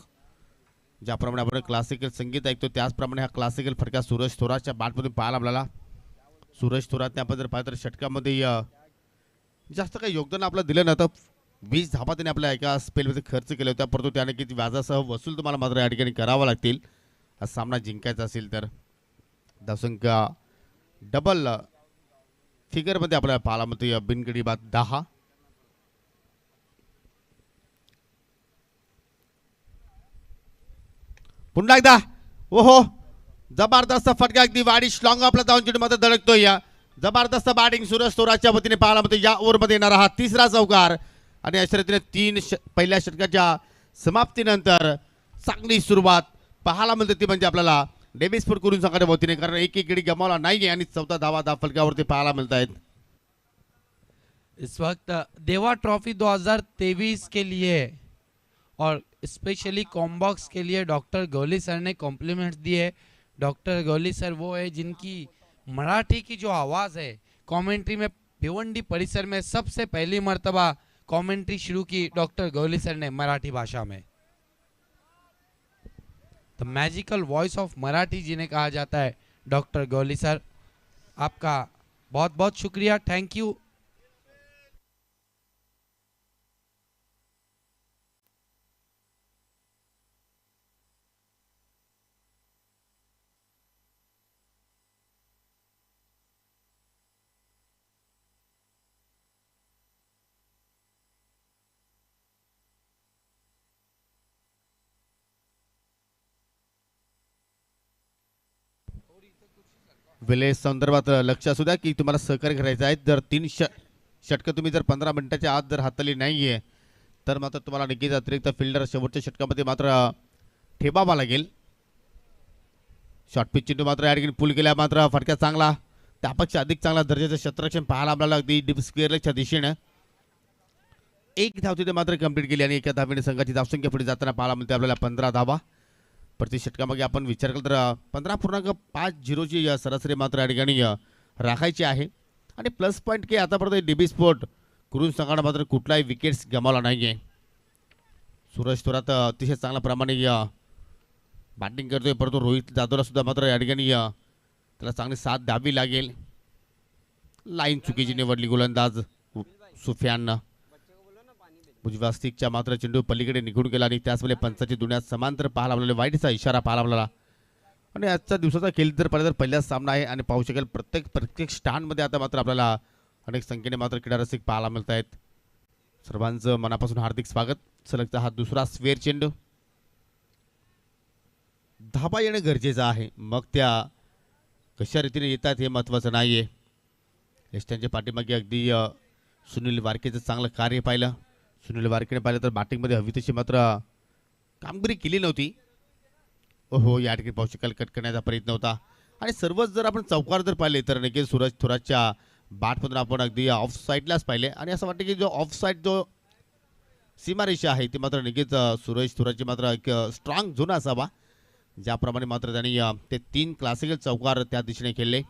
ज्याप्रमाणे आपण क्लासिकल संगीत ऐकतो त्याचप्रमाणे हा क्लासिकल फटका सूरज थोरातच्या बॅटमधून पाहायला आपल्याला. सूरज थोरातने आपण जर पाहिलं तर षटकामध्ये जास्त काही योगदान आपलं दिलं नव्हतं. 20 धावा त्याने आपल्या एका स्पेलमध्ये खर्च केल्या होत्या, परंतु त्याने किती व्याजासह वसूल तुम्हाला मात्र या ठिकाणी करावा लागतील हा सामना जिंकायचा असेल तर. धावसंख्या डबल फिगरमध्ये आपल्याला पाहायला मिळतो. बिनगडी बाद 10. पुन्हा एकदा ओहो जबरदस्त फटका अगदी वाडी स्ट्रॉंग आपला जाऊन चेंडू मध्ये धडकतोय. जबरदस्त बॅटिंग सूरज थोरातच्या वतीने पाहायला मिळतो. या ओव्हरमध्ये येणारा हा तिसरा चौकार आणि अशा रीतीने पहिल्या षटकाच्या समाप्तीनंतर चांगली सुरुवात पाहायला मिळते ती म्हणजे आपल्याला डेव्हिस फूड करून संघाच्या वतीने, कारण एक गडी गमावला नाहीये आणि 14 धावा फलकावरती पाहायला मिळत आहेत. इस वक्त देवा ट्रॉफी 2023 के लिए और स्पेशली कॉम्बॉक्स के लिए डॉक्टर गौली सर ने कॉम्प्लीमेंट्स दिए. डॉक्टर गौली सर वो है जिनकी मराठी की जो आवाज़ है कमेंट्री में भिवंडी परिसर में सबसे पहली मर्तबा कमेंट्री शुरू की डॉक्टर गौली सर ने मराठी भाषा में. The magical voice of Marathi जिन्हें कहा जाता है डॉक्टर गौली सर, आपका बहुत बहुत शुक्रिया. Thank you. वेळे संदर्भात लक्ष असू द्या की तुम्हाला सहकार्य करायचं आहे. जर 3 षटकं तुम्ही जर 15 मिनिटाच्या आत जर हाताळली नाहीये तर मात्र तुम्हाला नक्कीच अतिरिक्त फिल्डर शेवटच्या षटकामध्ये मात्र ठेवावा लागेल. शॉर्ट पिच चेंडू मात्र या ठिकाणी पुल केल्या मात्र फटका चांगला, त्यापेक्षा अधिक चांगला दर्जाचं क्षेत्ररक्षण पाहायला आपल्याला अगदी डीप स्क्वेअरच्या दिशेनं. एक धाव तिथे मात्र कंप्लीट केली आणि एका धावेने संघाची धावसंख्या पुढे जाताना पाहायला मिळते आपल्याला 15 धावा. प्रति षटकामागे आपण विचार केला तर 15.50ची सरासरी मात्र या ठिकाणी राखायची आहे. आणि प्लस पॉईंट की आतापर्यंत डीबी स्पोर्ट करून संघानं मात्र कुठलाही विकेट्स गमावला नाही आहे. सूरज थोरात अतिशय चांगल्या प्रमाणे बॅटिंग करतोय, परंतु रोहित जाधवला सुद्धा मात्र या ठिकाणी त्याला चांगली साथ द्यावी लागेल. लाईन चुकीची निवडली गोलंदाज सुफियाननं. उजव्या स्टिकच्या मात्र चेंडू पलीकडे निघून गेला आणि त्याचवेळी पंचाची दुनियात समांतर पाहायला मिळाले, वाईटचा इशारा पाहायला मिळाला. आणि आजचा दिवसाचा खेळ जर पाहिलं तर पहिलाच सामना आहे आणि पाहू शकेल प्रत्येक स्टँडमध्ये आता मात्र आपल्याला अनेक संख्येने मात्र क्रीडा रसिक पाहायला मिळत आहेत. सर्वांचं मनापासून हार्दिक स्वागत. सलगचा हा दुसरा स्क्वेअर चेंडू. धाबा येणं गरजेचं आहे, मग त्या कशा रीतीने येतात हे महत्त्वाचं नाही आहे. यष्ट्यांच्या पाठीमागे अगदी सुनील वारकेचं चांगलं कार्य पाहिलं. सुनील वारकेने पाहिलं तर बॅटिंगमध्ये हवी तशी मात्र कामगिरी केली नव्हती. ओहो, या ठिकाणी पाहू शकाल कट करण्याचा प्रयत्न होता. आणि सर्वच जर आपण चौकार जर पाहिले तर नक्कीच सूरज थोरातच्या बॅटमधून आपण अगदी ऑफ साईडलाच पाहिले आणि असं वाटतं की जो ऑफ साईड जो सीमारेषा आहे ती मात्र नक्कीच सूरज थोरातची मात्र एक स्ट्रॉंग झोन असावा, ज्याप्रमाणे मात्र त्यांनी ते 3 क्लासिकल चौकार त्या दिशेने खेळले.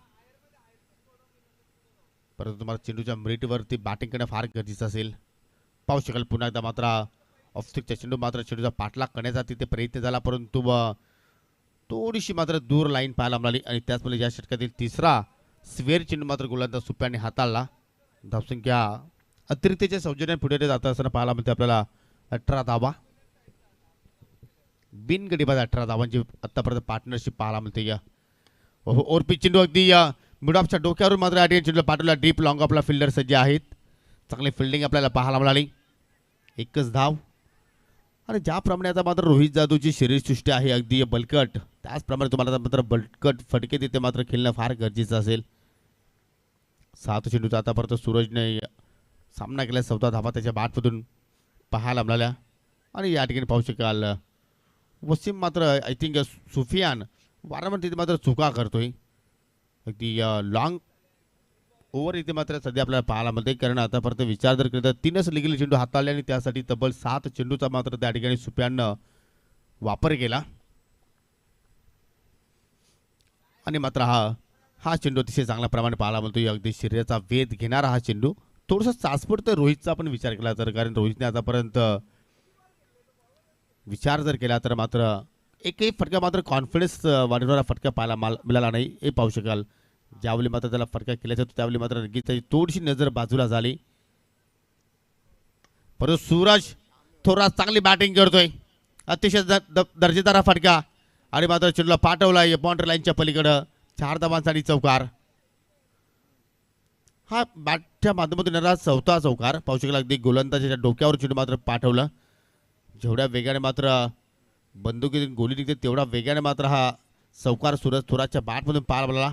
परंतु तुम्हाला चेंडूच्या मिरिटवरती बॅटिंग करणं फार गरजेचं असेल. पाहू शकाल पुन्हा एकदा मात्र ऑफस्टिकच्या चेंडू मात्र चेंडूचा पाठलाग करण्याचा तिथे प्रयत्न झाला, परंतु थोडीशी मात्र दूर लाईन पाहायला मिळाली आणि त्याचवेळी या षटकातील तिसरा स्वेअर चेंडू मात्र गोलंदाज सुप्याने हाताळला. धावसंख्या अतिरिक्तच्या सौजन्याने पुढे जात असताना पाहायला मिळते आपल्याला 18 धावा. बिनगडीबाज 18 धावांची आतापर्यंत पार्टनरशिप पाहायला मिळते. या ओरपी चेंडू अगदी मिड ऑफच्या डोक्यावरून मात्र या चेंडूला पाठवला. डीप लॉंग ऑफला फिल्डर सज्ज आहेत. चांगली फिल्डिंग आपल्याला पाहायला मिळाली. एकच धाव. आणि ज्याप्रमाणे आता मात्र रोहित जाधवची शरीरसृष्टी आहे अगदी बलकट, त्याचप्रमाणे तुम्हाला मात्र बलकट फटके तिथे मात्र खेळणं फार गरजेचं असेल. 7 चेंडूचा आतापर्यंत सूरजने सामना केला. 14 धावा त्याच्या बॅटमधून पाहायला मिळाल्या. आणि या ठिकाणी पाहू शकाल वसीम मात्र आय थिंक सुफियान वारंवार तिथे मात्र चुका करतोय. अगदी लॉंग ओव्हर इथे मात्र सध्या आपल्याला पाहायला मिळते, कारण आतापर्यंत विचार जर केला तर 3च लिगल चेंडू हाताळले आणि त्यासाठी तब्बल 7 चेंडूचा मात्र त्या ठिकाणी सुप्यानं वापर केला. आणि मात्र हा चेंडू अतिशय चांगल्या प्रमाणे पाहायला मिळतोय. अगदी शरीराचा वेध घेणारा हा चेंडू. थोडंसं चाचपट तर रोहितचा आपण विचार केला तर, कारण रोहितने आतापर्यंत विचार जर केला तर मात्र एकही फटका मात्र कॉन्फिडन्स वाढवणारा फटका पाहायला मिळाला नाही. हे पाहू शकाल ज्यावेळी मात्र त्याला फटका केल्याचा होता त्यावेळी मात्र नक्कीच त्याची थोडीशी नजर बाजूला झाली. परंतु सूरज थोडा चांगली बॅटिंग करतोय. अतिशय दर्जेदार हा फटका आणि मात्र चेंडूला पाठवला बाउंड्री लाईनच्या पलीकडं. 4 धावांसाठी चौकार. हा बॅटच्या माध्यमातून येणारा चौथा चौकार पाहू शकाल. अगदी गोलंदाजाच्या डोक्यावर चेंडू मात्र पाठवलं. जेवढ्या वेगाने मात्र बंदुकीतून गोली निघते तेवढा वेगाने मात्र हा चौकार सूरज थोराच्या बॅटमधून पार पडला.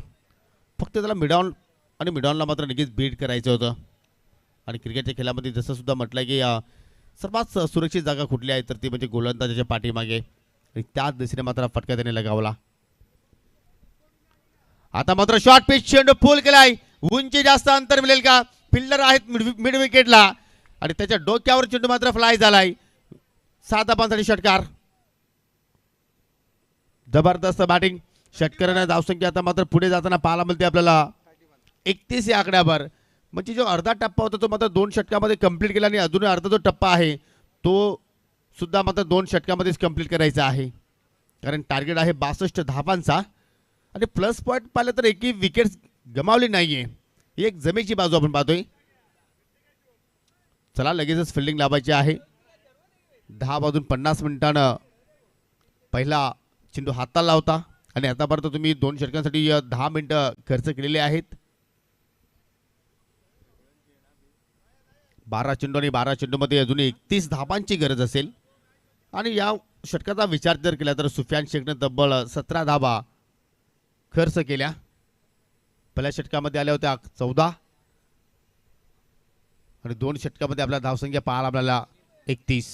फक्त त्याला मिडॉन आणि मिडॉनला मात्र नक्कीच बीट करायचं होतं. आणि क्रिकेटच्या खेळामध्ये जसं सुद्धा म्हटलं की सर्वात सुरक्षित जागा कुठली आहे तर ती म्हणजे गोलंदाजाच्या पाठीमागे. आणि त्याच दिशेने मात्र फटका त्याने लगावला. आता मात्र शॉर्ट पिच चेंडू पूल केलाय. उंची जास्त अंतर मिळेल का? फिल्डर आहेत मिड विकेटला आणि त्याच्या डोक्यावर चेंडू मात्र फ्लाय झालाय. 7 धावांसाठी षटकार. जबरदस्त बॅटिंग. षटकाराने धावसंख्या आता मात्र पुढे जाताना पाहायला मिळते आपल्याला 31 या आकड्यावर. म्हणजे जो अर्धा टप्पा होता तो मात्र 2 षटकामध्ये कंप्लीट केला आणि अजून अर्धा जो टप्पा आहे तो सुद्धा मात्र 2 षटकामध्येच कंप्लीट करायचा आहे. कारण टार्गेट आहे 62 धावांचा. आणि प्लस पॉईंट पाहिलं तर एकही विकेट गमावली नाहीये. एक जमेची बाजू आपण पाहतोय. चला लगेचच फिल्डिंग लावायची आहे. 10 वाजून 50 मिनिटानं पहिला चेंडू हाताला होता आणि आतापर्यंत तुम्ही 2 षटकांसाठी 10 मिनिटं खर्च केलेले आहेत. 12 चेंडू आणि 12 चेंडूमध्ये अजून 31 धावांची गरज असेल. आणि या षटकाचा विचार जर केला तर सुफियान शेखने तब्बल 17 धावा खर्च केल्या. पहिल्या षटकामध्ये आल्या होत्या 14 आणि 2 षटकामध्ये आपल्या धावसंख्या पाहायला आपल्याला 31.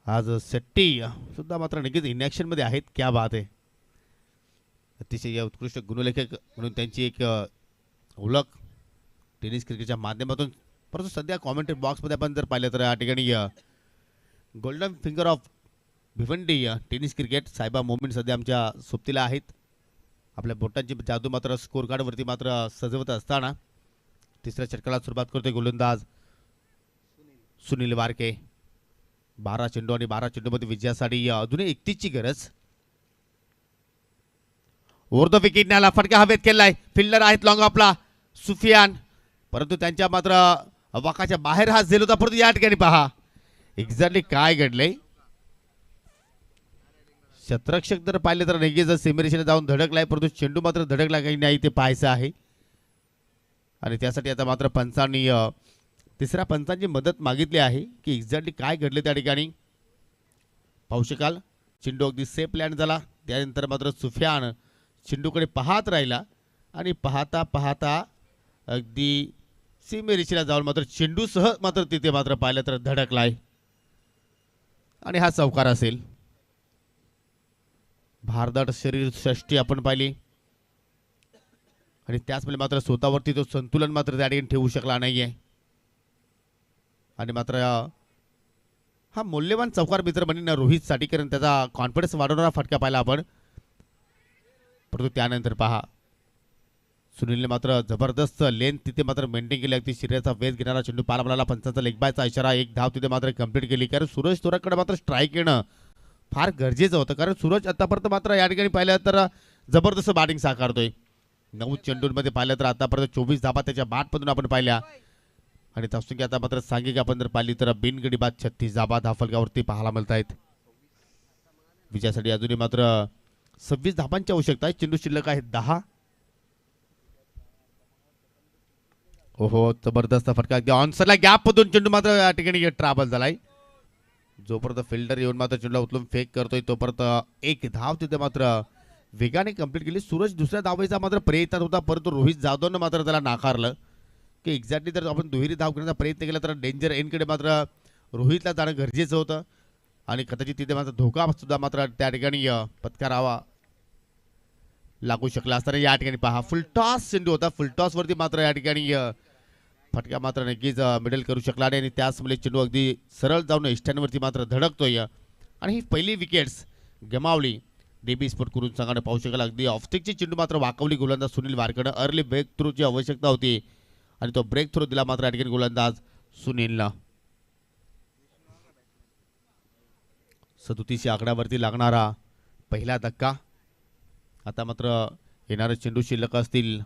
आज शेट्टी सुद्धा मात्र नक्कीच इनॅक्शन मध्ये आहेत. क्या बात आहे. अतिशय उत्कृष्ट गुणलेखक म्हणून त्यांची एक ओळख टेनिस क्रिकेटच्या माध्यमातून. परंतु सध्या कॉमेंट्री बॉक्समध्ये आपण जर पाहिलं तर या ठिकाणी golden finger of Bhiwandi tennis cricket साहेबा मोमेंट सध्या आमच्या सोबतीला आहेत. आपल्या बोटांची जादू मात्र स्कोर कार्डवरती मात्र सजवत असताना तिसऱ्या षटकाला सुरुवात करतोय गोलंदाज सुनील वारके. 12 चेंडू आणि 12 चेंडूमध्ये विजयासाठी अजून 31 ची गरज. ओव्हर द विकेटने फटका हवेत केलाय. फिल्डर आहेत लॉंग ऑफला सुफियान. परंतु त्यांच्या मात्र वाकाच्या बाहेर हा झेल होता. परंतु या ठिकाणी पहा एक्झॅक्टली काय घडलंय. शतरक्षक जर पाहिले तर नक्कीच सीमेरेषेला जाऊन धडकलाय. परंतु चेंडू मात्र धडकला काही नाही ते पाहायचं आहे. आणि त्यासाठी आता मात्र पंचांनी तिसऱ्या पंचांची मदत मागितली आहे की एक्झॅक्टली काय घडले त्या ठिकाणी. पाहू शकाल चेंडू अगदी सेफ लँड झाला. त्यानंतर मात्र सुफियान चेंडूकडे पाहत राहिला आणि पाहता पाहता अगदी सीमेरेषेला जाऊन मात्र चेंडूसह मात्र तिथे मात्र पाहिलं तर धडकलाय आणि हा चौकार असेल. भारदाट शरीर सृष्टी आपण पाहिली आणि त्याचमुळे मात्र स्वतःवरती तो संतुलन मात्र त्या ठिकाणी ठेवू शकला नाहीये. आणि मात्र हा मौल्यवान चौकार मित्र म्हणून रोहितसाठी कारण त्याचा कॉन्फिडन्स वाढवणारा फटका पाहिला आपण. परंतु त्यानंतर पहा सुनीलने मात्र जबरदस्त लेंथ तिथे मात्र मेंटेन केली. अगदी शरीराचा वेध घेणारा चेंडू पाहायला मिळाला. पंचांचा लेग बायचा इशारा. 1 धाव तिथे मात्र कंप्लीट केली. कारण सूरज तोराकडे मात्र स्ट्राईक येणं फार गरजेचं होतं. कारण सूरज आतापर्यंत मात्र या ठिकाणी पाहिलं तर जबरदस्त बॅटिंग साकारतोय. 9 चेंडूंमध्ये पाहिलं तर आतापर्यंत 24 धावा त्याच्या बॅटमधून आपण पाहिल्या. आणि तसं आता मात्र सांगिक आपण जर पाहिली तर बिनगडी बाद 36 धावा धावफलकावरती पाहायला मिळत आहेत. विजयासाठी अजूनही मात्र 26 धावांची आवश्यकता आहे. चेंडू शिल्लक आहेत 10. हो जबरदस्त फटका. अगदी ऑनसरला गॅप मधून चेंडू मात्र या ठिकाणी ट्रॅव्हल झालाय. जोपर्यंत फिल्डर येऊन मात्र चेंडूला उचलून फेक करतोय तोपर्यंत 1 धाव तिथे मात्र वेगाने कंप्लीट केली. सूरज दुसऱ्या धावेचा मात्र प्रयत्न होता परंतु रोहित जाधवनं मात्र त्याला नाकारलं की एक्झॅक्टली जर आपण दुहेरी धाव करण्याचा प्रयत्न केला तर डेंजर एंडकडे मात्र रोहितला जाणं गरजेचं होतं. आणि कदाचित तिथे मात्र धोका सुद्धा मात्र त्या ठिकाणी पत्करावा लागू शकला असताना या ठिकाणी पहा फुलटॉस चेंडू होता. फुलटॉसवरती मात्र या ठिकाणी फटका मात्र नक्कीच मिडल करू शकला नाही. आणि त्याचमुळे चेंडू अगदी सरळ जाऊन स्टँडवरती मात्र धडकतोय आणि ही पहिली विकेट्स गमावली. डेबी स्पोर्ट करून संघाने पाहू शकाल अगदी ऑफस्टिकची चेंडू मात्र वाकवली गोलंदाज सुनील वारकडं. अर्ली ब्रेक थ्रूची आवश्यकता होती आणि तो ब्रेक थ्रू दिला मात्र या ठिकाणी गोलंदाज सुनीलनं. 37 या आकड्यावरती लागणारा पहिला धक्का. आता मात्र येणारे चेंडू शिल्लक असतील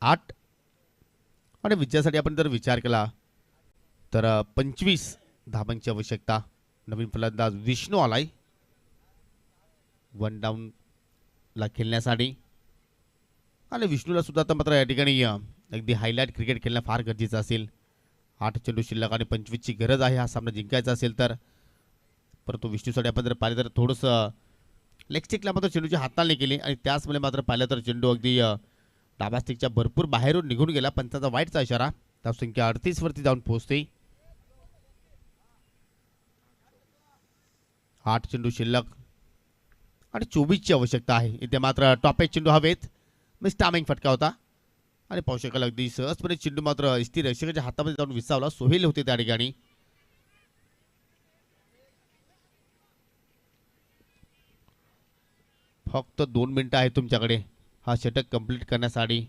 8 आणि विजयासाठी आपण जर विचार केला तर 25 धाबांची आवश्यकता. नवीन फलंदाज विष्णू आलाय 1 डाऊन ला खेळण्यासाठी आणि विष्णूला सुद्धा आता मात्र या ठिकाणी अगदी हायलाइट क्रिकेट खेळणं फार गरजेचं असेल. 8 चेंडू शिल्लक आणि 25ची गरज आहे हा सामना जिंकायचा असेल तर. परंतु विष्णूसाठी आपण जर पाहिलं तर थोडंसं लेग स्टिकला मात्र चेंडूची हाताळणी केली आणि त्याचमुळे मात्र पाहिलं तर चेंडू अगदी डाबा स्टिकच्या भरपूर बाहेरून निघून गेला. पंचाचा वाईटचा इशारा. धावसंख्या 38 वरती जाऊन पोहोचते. 8 चेंडू शिल्लक आणि 24ची आवश्यकता आहे. इथे मात्र टॉप एज चेंडू हवेत. मिस टायमिंग फटका होता आणि पाहू शकाल अगदी सहजपणे चेंडू मात्र इस्त्री रक्षकाच्या हातामध्ये जाऊन विसावला. सोहेल होते त्या ठिकाणी. फक्त 2 मिनिटं आहेत तुमच्याकडे हा षटक कंप्लीट करण्यासाठी.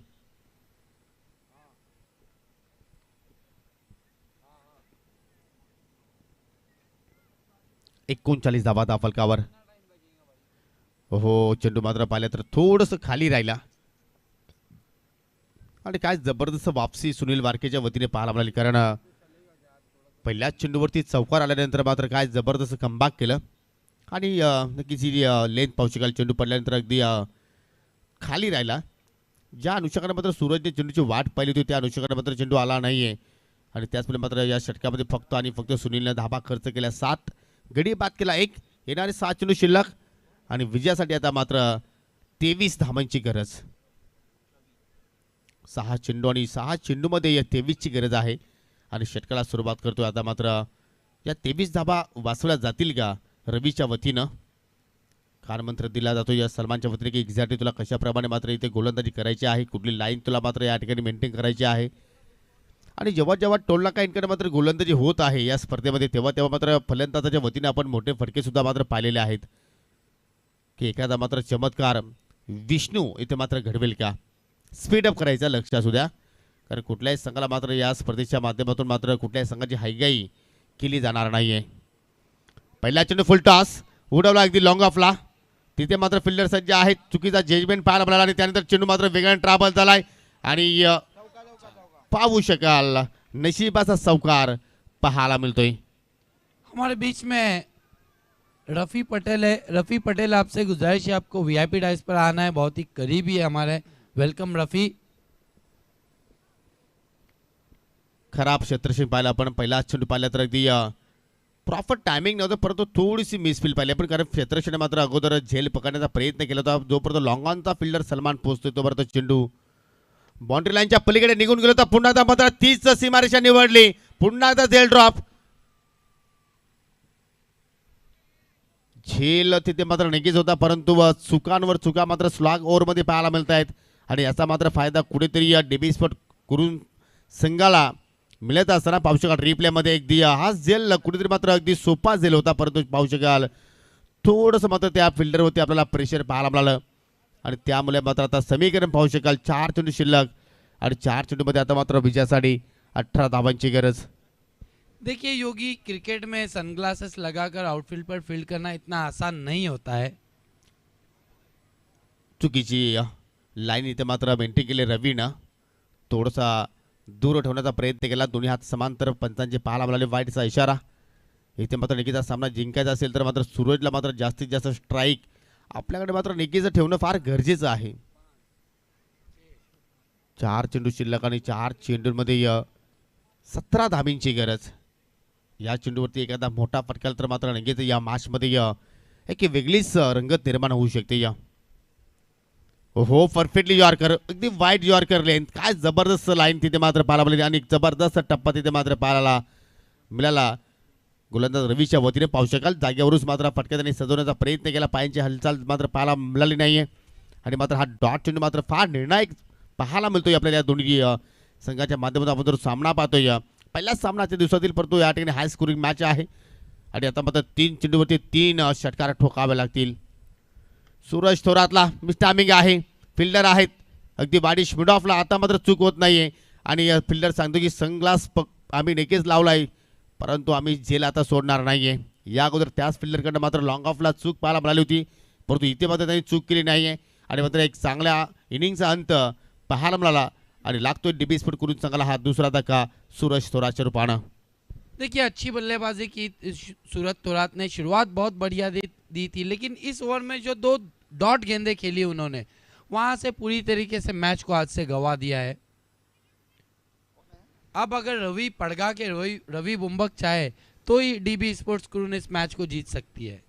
एकोणचाळीस धावा त्या फलकावर. हो चेंडू मात्र पाहिलं तर थोडंसं खाली राहिला आणि काय जबरदस्त वापसी सुनील वारकेच्या वतीने पाहायला मिळाली. कारण पहिल्याच चेंडूवरती चौकार आल्यानंतर मात्र काय जबरदस्त कमबॅक केलं आणि नक्कीच ही लेंथ पाहू शकाल. चेंडू पडल्यानंतर अगदी खाली राहिला. ज्या अनुषंगाने मात्र सूरजने चेंडूची वाट पाहिली होती त्या अनुषंगाने मात्र चेंडू आला नाहीये आणि त्याचमुळे मात्र या षटकामध्ये फक्त आणि फक्त सुनीलने धाबा खर्च केला. 7 गडी बाद केला 1. येणारे 7 चेंडू शिल्लक आणि विजयासाठी आता मात्र 23 धावांची गरज. 6 चेंडू आणि 6 चेंडूमध्ये या 23ची गरज आहे आणि षटकाला सुरुवात करतोय. आता मात्र या 23 धाबा वाचवल्या जातील का रवीच्या वतीनं. कानमंत्र दिला जातो या सलमानच्या वतीने की एक्झॅक्टली तुला कशाप्रमाणे मात्र इथे गोलंदाजी करायची आहे, कुठली लाईन तुला मात्र या ठिकाणी मेंटेन करायची आहे. आणि जेव्हा जेव्हा टोल नाका इनकडे मात्र गोलंदाजी होत आहे या स्पर्धेमध्ये तेव्हा तेव्हा मात्र फलंदाजाच्या वतीने आपण मोठे फटके सुद्धा मात्र पाहिलेले आहेत की एखादा मात्र चमत्कार विष्णू इथे मात्र घडवेल का. स्पीडअप करायचा लक्ष असू द्या कारण कुठल्याही संघाला मात्र या स्पर्धेच्या माध्यमातून मात्र कुठल्याही संघाची हायगाई केली जाणार नाहीये. पहिला चेंडू फुल टॉस उडवला अगदी लॉंग ऑफला. तिथे मात्र फिल्डर सज्ज आहेत. चुकीचा जजमेंट पाहायला मिळाला आणि त्यानंतर चेंडू मात्र वेगळ्याने ट्राबल झालाय आणि पाहू शकाल नशिबाचा चौकार पाहायला मिळतोय. हमारे बीच में रफ़ी पटेल है. रफ़ी पटेल आपसे गुजारिश है आपको वीआईपी डाइस पर आना है. बहुत ही करीबी है हमारे. वेलकम रफ़ी. खराब क्षेत्रक्षण पाहिला आपण. पहिला चेंडू पाहिला तर अगदी प्रॉपर टायमिंग नव्हतं परंतु थोडीशी मिसफील पाहिली आपण कारण क्षेत्रक्षण मात्र अगोदर झेल पकडण्याचा प्रयत्न केला होता. जोपर्यंत लॉंग ऑनचा फिल्डर सलमान पोहोचतोय तोपर्यंत चेंडू बाउंड्री लाईनच्या पलीकडे निघून गेलो होता. पुन्हा एकदा मात्र 30 सीमारेषा निवडली. पुन्हा एकदा झेल ड्रॉप. झेल तिथे मात्र निघीच होता परंतु चुकांवर चुका मात्र स्लॉग ओव्हरमध्ये पाहायला मिळत आहेत आणि याचा मात्र फायदा कुठेतरी या डेबी स्पॉट करून संघाला मिळत असताना पाहू शकाल. रिप्लेमध्ये अगदी हा झेल कुठेतरी मात्र अगदी सोपा झेल होता परंतु पाहू शकाल थोडंसं मात्र त्या फिल्डरवरती आपल्याला प्रेशर पाहायला मिळालं आणि त्यामुळे मात्र आता समीकरण पाहू शकाल. 4 चेंडू शिल्लक आणि 4 चेंडूमध्ये आता मात्र विजयासाठी 18 धावांची गरज. देखिए योगी, क्रिकेट में सनग्लासेस लगाकर आउटफील्ड पर फील्ड करना इतना आसान नहीं होता है. चुकीची लाईन इथे मात्र मेंटेन केली रवीनं. थोडासा दूर ठेवण्याचा प्रयत्न केला. दोन्ही हात समांतर पंचांचे पाहायला मिळाले. वाईटचा इशारा. इथे मात्र निकीचा सामना जिंकायचा असेल तर मात्र सूरजला मात्र जास्तीत जास्त स्ट्राईक आपल्याकडे मात्र निकीचं ठेवणं फार गरजेचं आहे. 4 चेंडू शिल्लक आणि 4 चेंडूंमध्ये 17 धाबींची गरज. या चेंडूवरती एखादा मोठा फटकाल तर मात्र नक्कीच या मॅचमध्ये एक वेगळीच रंगत निर्माण होऊ शकते. या हो परफेक्टली यॉर्कर अगदी वाईट यॉर्कर लेंथ. काय जबरदस्त लाईन तिथे मात्र पाहायला मिळाली आणि जबरदस्त टप्पा तिथे मात्र पाहायला मिळाला. गोलंदाज रवीच्या वतीने पाहू शकाल. जागेवरूनच मात्र फटका त्यांनी सजवण्याचा प्रयत्न केला. पायांची हालचाल मात्र पाहायला मिळाली नाहीये आणि मात्र हा डॉट चेंडू मात्र फार निर्णायक पाहायला मिळतोय आपल्याला. या दोन्ही संघाच्या माध्यमातून आपण जर सामना पाहतोय पहिल्याच सामनाच्या दिवसातील परंतु या ठिकाणी हाय स्कोरिंग मॅच आहे आणि आता मात्र 3 चेंडूवरती 3 षटकार ठोकावे लागतील. सूरज थोरातला मिस्टामिंग आहे, फिल्डर आहेत अगदी बाडिश मिड ऑफला. आता मात्र चूक होत नाहीये आणि फिल्डर सांगतो की सनग्लास आम्ही नक्कीच लावलाय, परंतु आम्ही झेल आता सोडणार नाहीये. या अगोदर त्याच फिल्डरकडनं मात्र लॉंग ऑफला चूक पाहायला मिळाली होती, परंतु इथे मात्र त्यांनी चूक केली नाहीये आणि मात्र एक चांगल्या इनिंगचा अंत पाहायला मिळाला आणि लागतोय डीबी स्पोर्ट करून सांगायला हा दुसरा धक्का सूरज थोरातच्या रूपानं. देखिए अच्छी बल्लेबाजी की सूरज थोरात ने शुरुआत बहुत बढ़िया दी थी, लेकिन इस ओवर में जो 2 डॉट गेंदें खेली उन्होंने वहां से पूरी तरीके से मैच को हाथ से गवा दिया है. अब अगर रवि पड़गा के रवि बुम्बक चाहे तो ही डीबी स्पोर्ट्स क्रू इस मैच को जीत सकती है.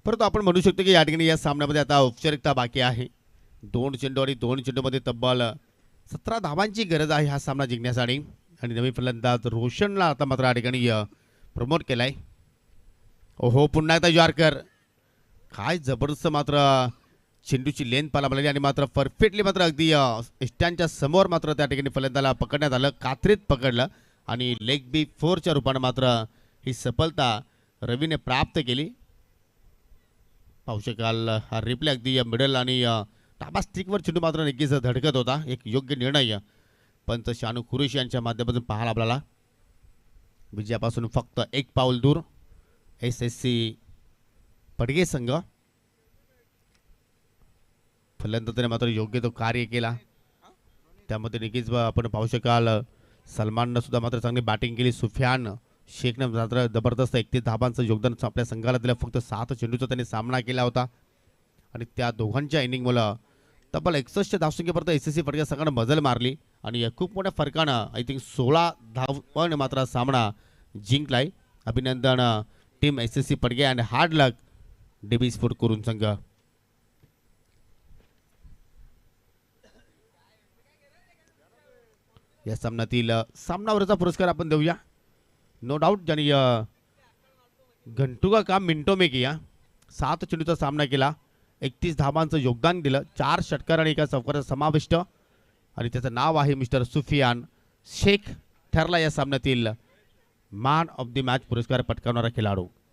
परंतु आपण म्हणू शकतो की या ठिकाणी या सामन्यामध्ये आता औपचारिकता बाकी आहे. 2 चेंडू आणि 2 चेंडूमध्ये तब्बल 17 धावांची गरज आहे हा सामना जिंकण्यासाठी आणि नवीन फलंदाज रोशनला आता मात्र या ठिकाणी प्रमोट केलाय. ओहो पुन्हा एकदा यॉर्कर, काय जबरदस्त मात्र चेंडूची लेंथ पाहायला मिळाली आणि मात्र परफेक्टली मात्र अगदी स्टँडच्या समोर मात्र त्या ठिकाणी फलंदाला पकडण्यात आलं, कात्रीत पकडलं आणि लेग बी 4च्या रूपानं मात्र ही सफलता रवीने प्राप्त केली. पाहू शकाल हा रिप्ले अगदी मिडल आणि ताबा स्टिकवर चेंडू मात्र नक्कीच धडकत होता. एक योग्य निर्णय पंच शानू कुरेशी यांच्या माध्यमातून पाहायला आपल्याला. विजयापासून फक्त 1 पाऊल दूर SSC पडगे संघ. फलंदाजाने मात्र योग्य तो कार्य केला, त्यामध्ये नक्कीच आपण पाहू शकाल सलमाननं सुद्धा मात्र चांगली बॅटिंग केली. सुफियान शेखनं मात्र जबरदस्त 31 धावांचं योगदान आपल्या संघाला दिलं. फक्त 7 चेंडूचा त्यांनी सामना केला होता आणि त्या दोघांच्या इनिंगमुळे तब्बल 61 धावसंख्येपर्यंत SSC पडगे संघानं मजल मारली आणि खूप मोठ्या फरकानं आय थिंक 16 धावांनी मात्र सामना जिंकलाय. अभिनंदन टीम SSC पडगे आणि हार्ड लक डीबी स्पोर्ट करून संघ. या सामन्यातील सामनावरचा पुरस्कार आपण देऊया. नो डाऊट ज्यांनी घंटू का काम मिनटो में किया, 7 चेंडूचा सामना केला, 31 धावांचं योगदान दिलं, 4 षटकार आणि एका चौकाराचा समाविष्ट आणि त्याचं नाव आहे मिस्टर सुफियान शेख. ठरला या सामन्यातील मॅन ऑफ द मॅच पुरस्कार पटकावणारा खेळाडू.